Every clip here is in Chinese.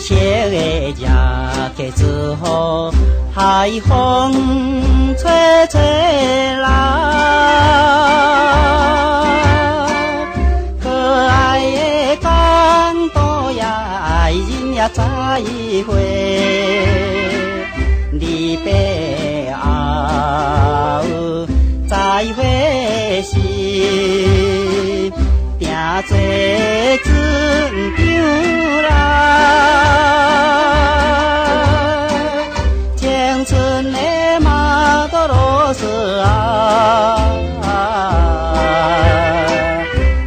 雪的日客之后，海风吹吹来，可爱的港岛呀，爱人呀再会，离别后再会时，定做船长来。青春的马多罗斯啊，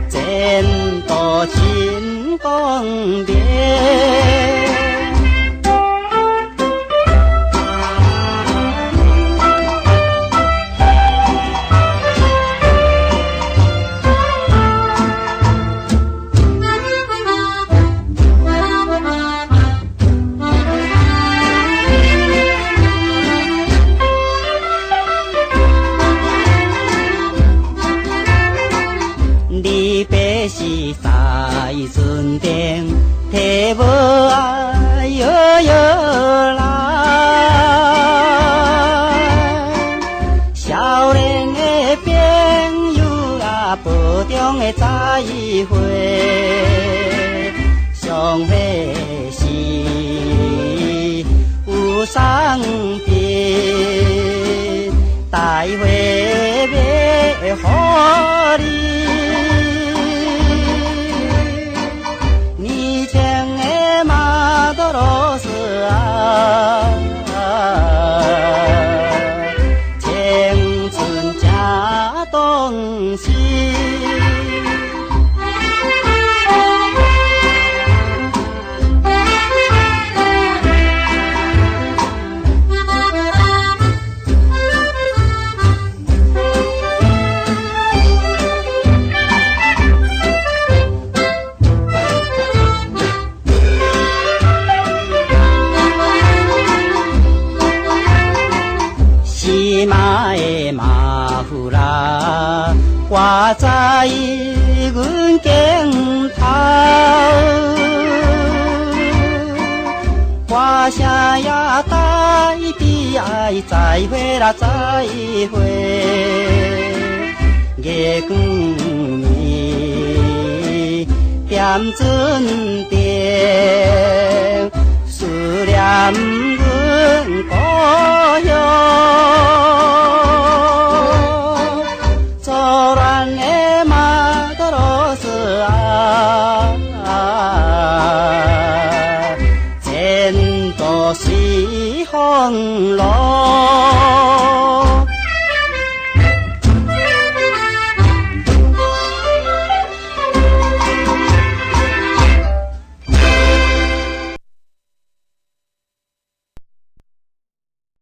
前途真光明。离别时在船顶，提无爱摇摇来。少年的朋友啊，保重的再会，相会时有送别，带回要予你。罗斯啊，青春正动心。西马的马夫拉挂在阮肩头，歌声也代替爱再会啦再会，月光暝踮船顶，思念阮故乡。作乱的马多罗斯啊，前途随风落。